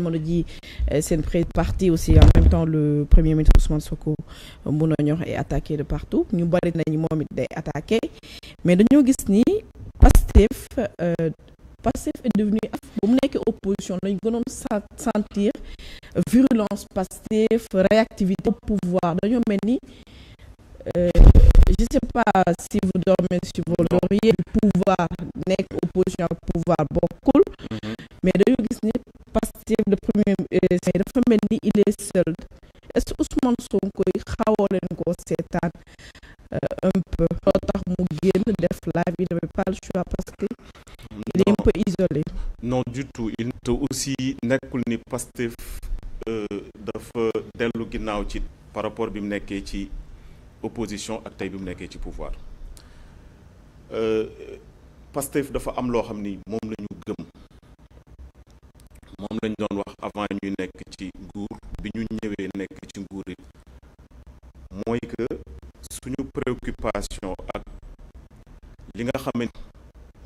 jamono ji seen parti aussi en même temps le premier ministre Ousmane Sonko mun a ñor est attaqué de partout ñu bari nañu moom it day attaqué mais dañoo gis ni Pastef est devenu ba mu nekk opposition lañu gënoon sentir virulence Pastef réactivité au pouvoir dañoo mel ni je sais pas si vous dormez sur vos lauriers du pouvoir nekk opposition ak pouvoir bokkul mais dañoo gis ni Pastef de premier dafa mel ni il est seul est-ce que Ousmane Sonko yi xawoo leen ko seetaan un peu loo tax mu génn def live il n'avait pas le choix parce que il est un peu isolé. Non du tout il te aussi nekkul ni Pastef dafa dellu ginnaaw ci par rapport bi mu nekkee ci opposition ak tey bi mu nekkee ci pouvoir Pastef dafa am loo xam ni moom la ñu gëm moom lañ doon wax avant ñuy nekk ci nguur bi ñu ñëwee nekk ci nguur it mooy que suñu préoccupation ak li nga xamante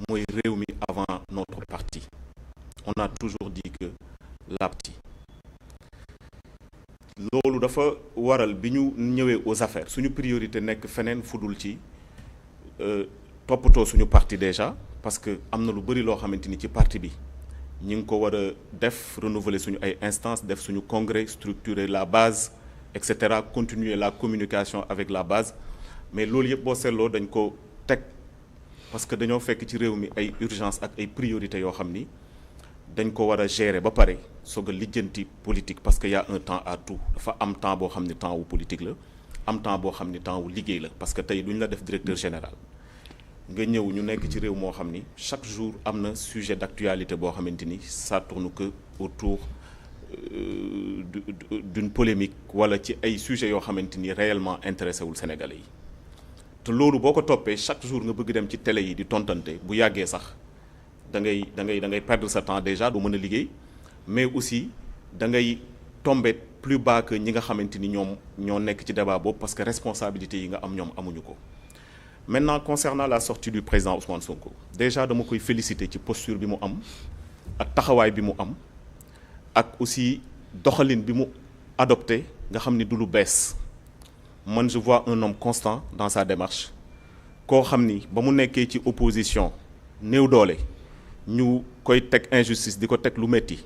mooy réew mi avant notre parti on a toujours dit que la parti loolu dafa waral bi ñu ñëwee aux affaires suñu priorité nekk feneen fudul ci toppatoo suñu parti déjà parce que am na lu bëri loo xamante ni ci parti bi ñi ngi ko war a def renouveler suñu ay instances def suñu congrès structurer la base et cetera continuer la communication avec la base mais loolu yëpp boo seetloo dañ ko teg parce que dañoo fekk ci réew mi ay urgence ak ay priorités yoo xam ni dañ ko war a gérer ba pare soog a lijjanti politique parce que y a un temps à tout dafa am temps boo xam ni temps wu politique la am temps boo xam ni temps wu liggéey la parce que tey duñ la def directeur général nga ñëw ñu nekk ci réew moo xam ni chaque jour am na sujet d'actualité boo xamante ni ça tourne que autour d'une polémique wala ci ay sujets yoo xamante ni réellement intéressé wul Sénégalais yi te loolu boo ko toppee chaque jour nga bëgg dem ci télé yi di tontante bu yàggee sax da ngay perdre sa temps déjà du mën a liggéey mais aussi da ngay tomber plus bas que ñi nga xamante ni ñoom ñoo nekk ci débat boobu parce que responsabilité yi nga am ñoom amuñu ko. Maintenant concernant la sortie du président Ousmane Sonko déjà dama koy féliciter ci posture bi mu am ak taxawaay bi mu am ak aussi doxalin bi mu adopté nga xam ni du lu bees man je vois un homme constant dans sa démarche koo xam ni ba mu nekkee ci opposition néew doole ñu koy teg injustice di ko teg lu metti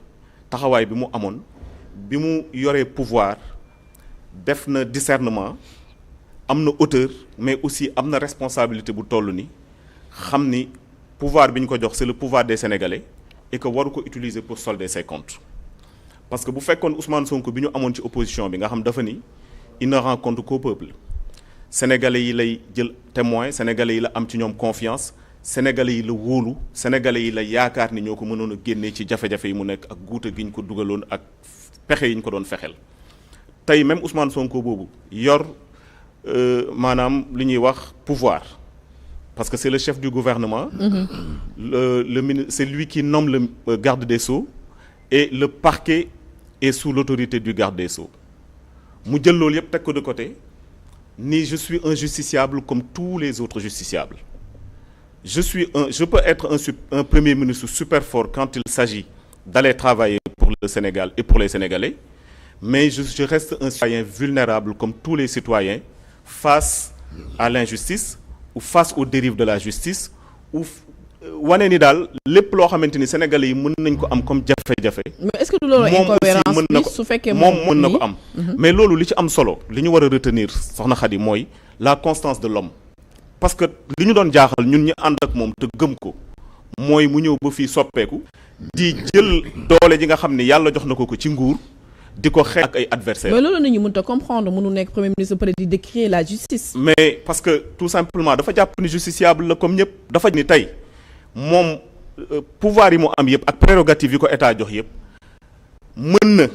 taxawaay bi mu amoon bi mu yoree pouvoir def na discernement am na hauteur mais aussi am na responsabilité bu toll ni xam ni pouvoir bi ñu ko jox c'est le pouvoir des Sénégalais et que waru ko utiliser pour solder ses comptes parce que bu fekkoon Ousmane Sonko bi ñu amoon ci opposition bi nga xam dafa ni il ne rend compte qu'au peuple Sénégalais yi lay jël témoin Sénégalais yi la am ci ñoom confiance Sénégalais yi la wóolu Sénégalais yi la yaakaar ni ñoo ko mënoon a génnee ci jafe-jafe yi mu nekk ak guute gi ñu ko dugaloon ak pexe yi ñu ko doon fexeel tey même Ousmane Sonko boobu yor maanaam li ñuy wax pouvoir parce que c'est le chef du gouvernement c'est lui qui nomme le garde des Sceaux et le parquet est sous l'autorité du garde des Sceaux mu jël loolu yëpp teg ko de côté ni je suis un justiciable comme tous les autres justiciables je peux être un premier ministre super fort quand il s'agit d'aller travailler pour le Sénégal et pour les Sénégalais mais je reste un citoyen vulnérable comme tous les citoyens face à l'injustice ou face aux dérives de la justice ou wane ni daal lépp loo xamante ni Sénégalais yi mën nañ ko am comme jafe-jafe. mais est-ce que du loolu incohérence bi su fekkee moom mën na ko am. mais loolu li ci am solo li ñu war a retenir soxna Khady mooy la constance de l'homme parce que li ñu doon jaaxal ñun ñi ànd ak moom te gëm ko mooy mu ñëw ba fii soppeeku di jël doole ji nga xam ne yàlla jox na ko ci nguur. di ko xeex ak ay adversaires. mais loolu nañu mënut a comprendre mënu nekk premier ministre peut être di décrier la justice. mais parce que tout simplement dafa jàpp ni justiciable la comme ñëpp dafa ni tey moom pouvoir yi mu am yëpp ak prérogative yi ko état jox yëpp mën na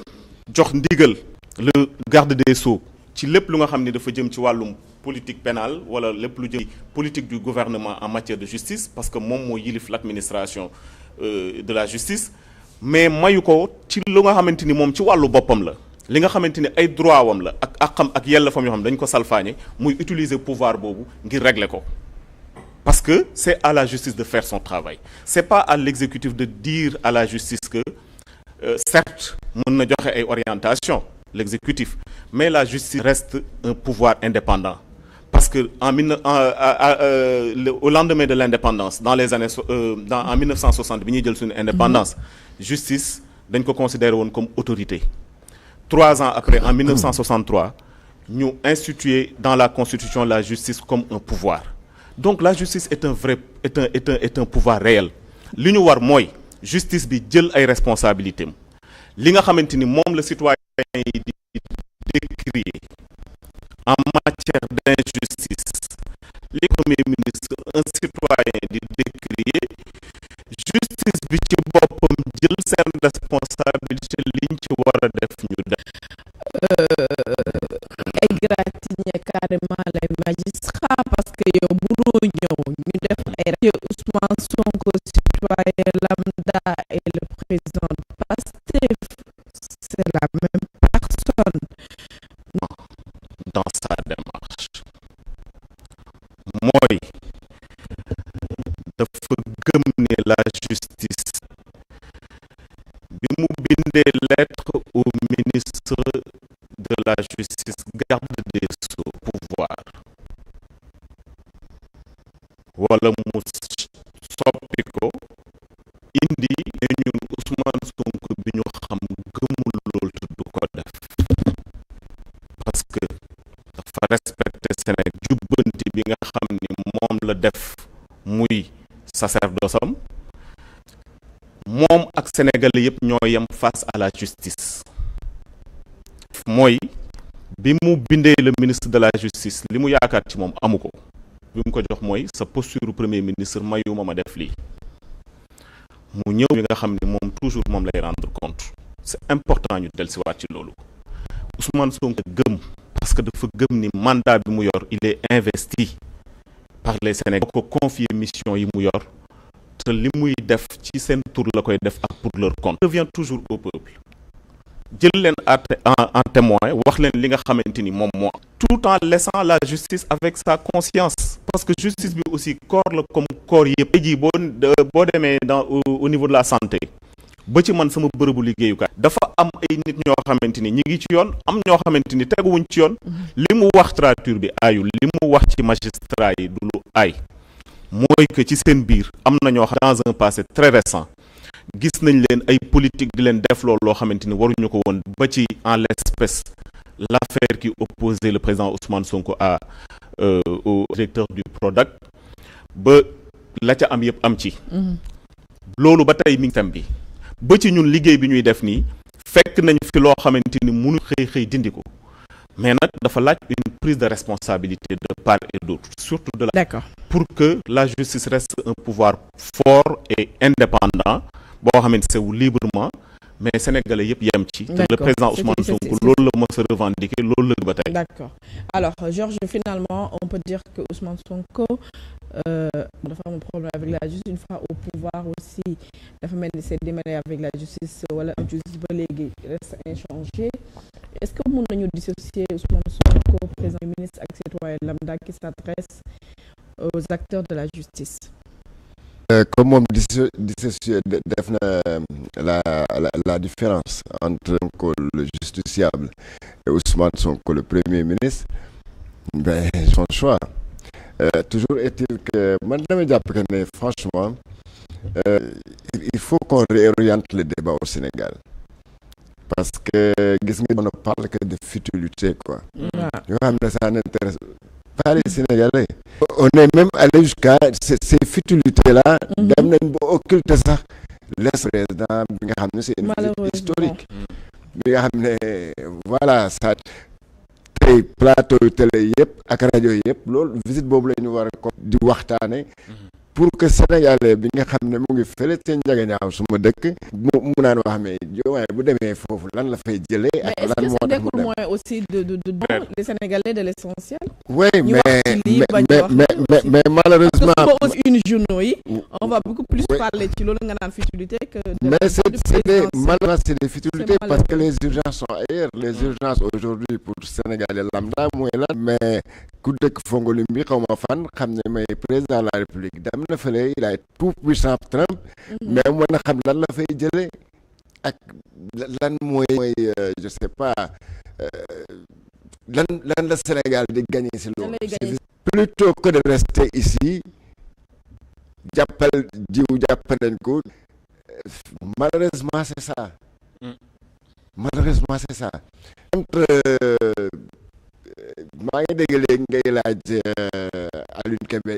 jox ndigal le garde des Sceaux ci lépp lu nga xam ni dafa jëm ci wàllum politique pénale wala lépp lu jëm politique du gouvernement en matière de justice parce que moom moo yilif l'administration de la justice. mais mayu ko ci lu nga xamante ni moom ci wàllu boppam la li nga xamante ni ay droit wam la ak àqam ak yelleefam yoo xam dañ ko salfaañe muy utiliser pouvoir boobu ngir régler ko parce que c'est à la justice de faire son travail c'est pas à l'exécutif de dire à la justice que certes mën na joxe ay orientation l'exécutif, mais la justice reste un pouvoir indépendant. Parce que au lendemain de l'indépendance, dans les années en 1960 bi ñuy jël suñu indépendance, justice dañ ko considéré woon comme autorité. 3 ans après, en 1963, ñu institué dans la Constitution la justice comme un pouvoir. Donc la justice est un pouvoir réel. Li ñu war mooy justice bi jël ay responsabilités am. Li nga xamante ni moom la citoyen yi di décrier en matière d'injustice, li premier ministre un citoyen di décrier, justice bi ci boppam jël seen responsabilité liñ ci war a def ñu def. Égratigner carrément les magistrats parce que yow budoo ñëw ñu def ay Ousmane Sonko citoyen lambda et le président de Pastef, c'est la même personne. Dans sa démarche mooy dafa gëm ne la justice bi mu bindee lettre au ministre de la justice, garde des sceaux, pouvoir wala mu soppi ko indi ne ñun Ousmane Sonko bi ñu xam gëmul loolu te du ko def parce que dafa respecter Sénégal jubbanti bi nga xam ni moom la def muy sacerdoce am moom ak Sénégalais yëpp ñoo yem face à la justice. Mooy bi mu bindee le ministre de la justice li mu yaakaar ci moom amu ko bi mu ko jox mooy sa posture premier ministre mayuma ma def lii mu ñëw bi nga xam ni moom toujours moom lay rendre compte. C'est important ñu dellusiwaat ci loolu. Ousmane Sonko gëm parce que dafa gëm ni mandat bi mu yor il est investi par les Sénégalais ko confier mission yi mu yor te li muy def ci seen tour la koy def ak pour leur compte. Revient toujours au peuple. Jël leen en témoin wax leen li nga xamante ni moom moo tout en laissant la justice avec sa conscience parce que justice bi aussi corps la comme corps yëpp ji boo demee au niveau de la santé ba ci man sama bërëbu liggéeyukaay dafa am ay nit ñoo xamante ni ñi ngi ci yoon am ñoo xamante ni teguwuñ ci yoon li mu wax trature bi aayul li mu wax ci magistrat yi du lu aay mooy que ci seen biir am na ñoo xam dans un passé très récent gis nañ leen ay politique di leen def loolu loo xamante ni waruñu ko woon ba ci en l'espèce l'affaire qui opposait le président Ousmane Sonko au directeur du Prodac ba la ca am yëpp am ci loolu ba tey mi ngi tam bi ba ci ñun liggéey bi ñuy def nii fekk nañ fi loo xamante ni mënu xëy dindi ko mais nag dafa laaj une prise de responsabilité de part et d'autre surtout de la D'accord. pour que la justice reste un pouvoir fort et indépendant boo xamante c'est librement mais sénégalais yëpp yem ci. Le président Ousmane Sonko loolu la mos a revendiquer loolu la ba tey. D'accord. Alors Georges, finalement on peut dire que Ousmane Sonko dafa am problème avec la justice une fois au pouvoir aussi dafa mel ni c'est démêlé avec la justice wala justice ba léegi reste inchangé. Est-ce que mën nañu dissocier Ousmane Sonko président ministre ak citoyen lambda qui s'adresse aux acteurs de la justice? Comme moom dissocier def na la différence entre le justiciable et Ousmane Sonko le premier ministre, ben son choix. Toujours est-il que man dama jàpp que ne franchement il faut qu'on réoriente le débat au Sénégal parce que gis nga on ne parle que de futilité quoi. Yoo xam ne ça n'intéresse pas les Sénégalais. On est même allé jusqu'à ces futilités-là dem nañ ba occulter sax les présidents bi nga xam ne c'est une visite historique bi nga xam ne voilà ça tey plateau yu télé yëpp ak rajo yëpp loolu visite boobu la ñu war a ko di waxtaane pour que Sénégalais bi nga xam ne mu ngi fële seen njagañaaw suma dëkk mu naan wax mais Diomaye bu demee foofu lan la fay jëlee ak lan moo tax mu dem moins aussi de les Sénégalais de l'essentiel. Oui, mais malheureusement parce que une journaux yi on va beaucoup plus parler ci loolu nga naan futilité que mais malheureusement c'est des futilités parce que les urgences sont ailleurs. Les urgences aujourd'hui pour Sénégalais lambda mooy lan mais ku dëkk Fongolim bi xaw ma fan xam ne may président de la République dem na fële il a tout puissant Trump mais mën a xam lan la fay jëlee ak lan mooy je sais pas lan la Sénégal di gagner si loolu. Plutôt que de rester ici jàppal jiw jàppaleen ko malheureusement c'est ça. Malheureusement c'est ça. entre maa ngi dégg léegi ngay laaj Alioune Kébé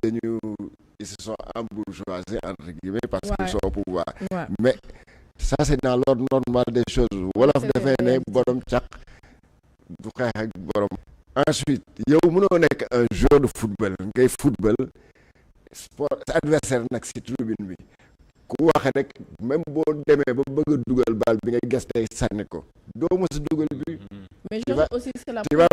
dañu ils se sont embourgeoisés entre guillemets parce qu'ils sont au pouvoir. Mais ça c'est dans l'ordre normal des choses. Wolof dafay ne borom caq du xeex ak borom. Ensuite yow mënoo nekk un joueur de football ngay football sport sa adversaire nag si tribune bi ku wax rek même boo demee ba bëgg a dugal bal bi nga ges tey sànni ko doo mës a dugal bi. Mais aussi c'est la tu vas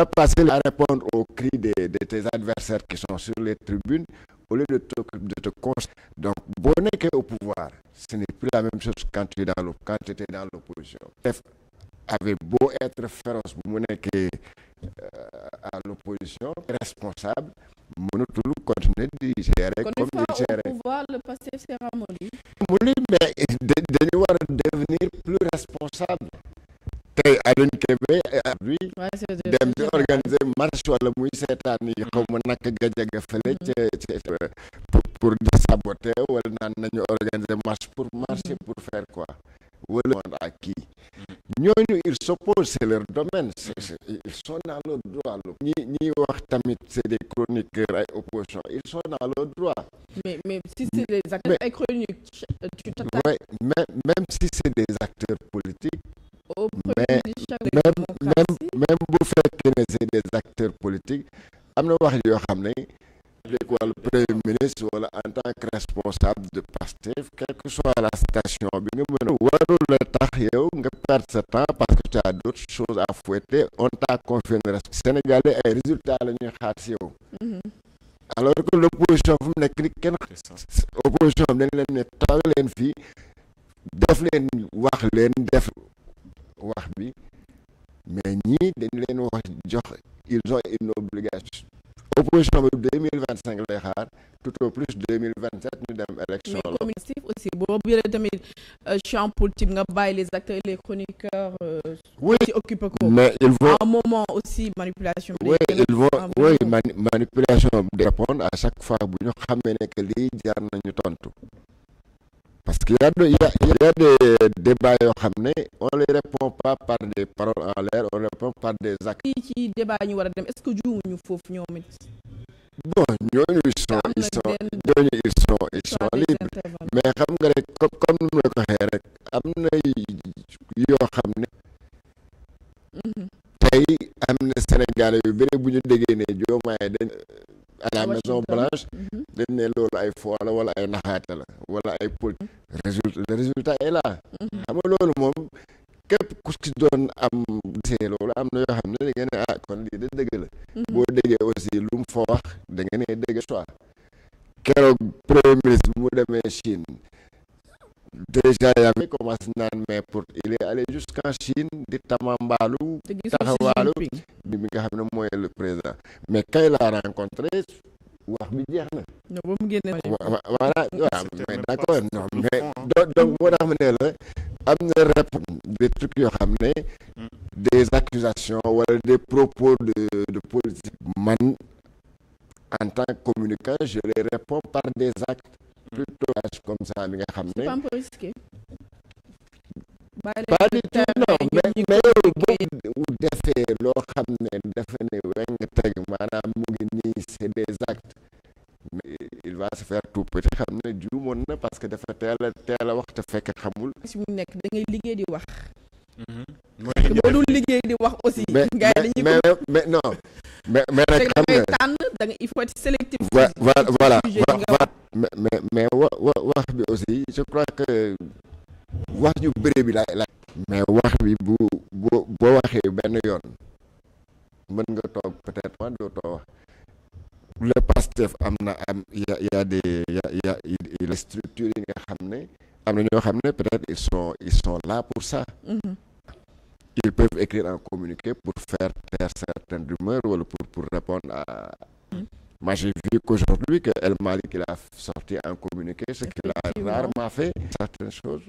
passer à répondre aux cris de tes adversaires qui sont sur les tribunes au lieu de te concentrer. Donc boo nekkee au pouvoir ce n'est plus la même chose quand tu étais dans l'opposition. Avait beau être féroce bu mu nekkee à l'opposition responsable mënatul continuer di gérer comme il gérait. Au pouvoir le Pastef s'est ramolli. Mais dañu war a devenir plus responsable. Tey Alioune Kébé lui dem di organiser marche wala muy seetaan yi xaw ma naka gajaga fële pour di saboter wala naan nañu organiser marche pour marcher pour faire quoi wala monde à qui ñooñu ils s'opposent, c'est leur domaine, ils sont dans leur droit. ñi wax tamit c'est des chroniqueurs ay opposition, ils sont dans leur droit. Mais si c'est des acteurs ay chroniques tu t'attaques. Ouais, même si c'est des acteurs politiques. Même bu fekkee ne c'est des acteurs politiques am na wax yoo xam ne léegi wàllu premier ministre wala en tant que responsable de Pastef quelle que soit la station bi nga mën a warul la tax yow nga perdre sa temps parce que tu as d'autres choses à fouetter. On t'a confié ne Sénégalais ay résultats la ñuy xaar si yow. Alors que l'opposition fu mu nekk ni kenn opposition dañ leen ne taw leen fii def leen wax leen def wax bi mais ñii dañ leen wax jox ils ont une obligation. Opposition bi 2025 lay xaar tout au plus 2027 ñu dem élection la. Mais communicatif aussi boo jëlee tamit champ politique nga bàyyi les acteurs les chroniqueurs. Oui occupé ko. Mais ils vont à un moment aussi manipulation. Oui ils vont manipulation de répondre à chaque fois bu ñu xamee ne que lii jaar nañu tontu. Parce qu'il y a des débats yoo xam ne on les répond pas par des paroles en l'air, on répond par des actes. ci débat ñu war a dem est-ce que juumuñu foofu ñoom it. Bon ñooñu ils sont libres mais xam nga rek comme nu mu la ko waxee rek am na yoo xam ne tey am na Sénégalais yu bëri bu ñu déggee ne Diomaye dañ à la Maison Blanche dañ ne loolu ay fo la wala ay naxaate la wala ay politique le résultat est là. Xam nga loolu moom képp ku ci doon am see loolu am na yoo xam ne da ngeen ne kon lii de dëgg la. Boo déggee aussi lu mu fa wax da ngeen ne dëgg soit keroog premier ministre bu mu demee Chine déjà yaa ngi commencé naan mais pour il est allé jusqu'en Chine di tamambaalu taxawaalu bi nga xam ne mooy le président mais kay laa rencontré wax bi jeex na. ba mu génne voilà waaw mais d'accord non mais donc moo tax ma ne la am na réponse des trucs yoo xam ne des accusations wala des propos de politique man en tant que communicant je les réponds par des actes plutôt comme ça bi nga xam ne. C'est pas un peu risqué. Pas du tout non mais yow bu defee loo xam ne dafa ne weng teg maanaam mu ngi nii c'est des actes mais il va se faire tout petit xam ne juumoon na parce que dafa teel a wax te fekk xamul. si mu nekk da ngay liggéey di wax. boo dul liggéey di wax aussi. mais non mais rek xam nga tànn da nga il faut être sélectif. voilà mais wax bi aussi je crois que wax ju bëri bi la mais wax bi boo waxee benn yoon mën nga toog peut-être man doo too wax le Pastef y a des structures yi nga xam ne am na ñoo xam ne peut-être ils sont là pour ça. Ils peuvent écrire un communiqué pour faire taire certaines rumeurs ou pour répondre Moi, j'ai vu qu'aujourd'hui, que El Malick il a sorti un communiqué, ce qu'il a rarement fait, certaines choses,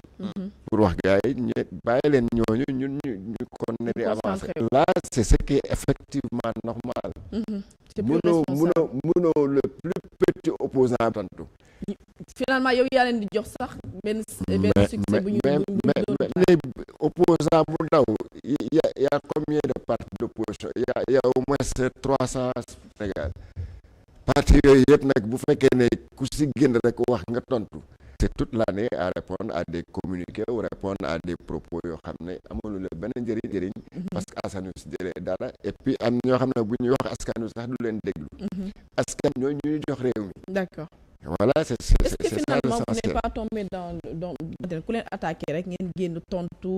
pour wax gars yi ñu bàyyi leen ñooñu ñun ñu continuer di avancer. Là, c'est ce qui est effectivement normal. Mënoo le plus petit opposant tantu. Finalement yow yaa leen di jox sax benn succès bu ñu mais opposant bu ndaw il y a combien de partis d'opposition? Il y a au moins 300 Sénégal. Parti yooyu yëpp nag bu fekkee ne ku si génn rek wax nga tontu, c'est toute l'année à répondre à des communiqués ou répondre à des propos yoo xam ne amul la benn njëriñ parce que askan wi si jëlee dara et puis am ñoo xam ne bu ñuy wax askan wi sax du leen déglu. askan ñoo ñuy jox réew mi. D'accord. Voilà, c'est est-ce que ça finalement vous l'essentiel. n'êtes pas tombé dans ku leen attaqué rek ngeen génn tontu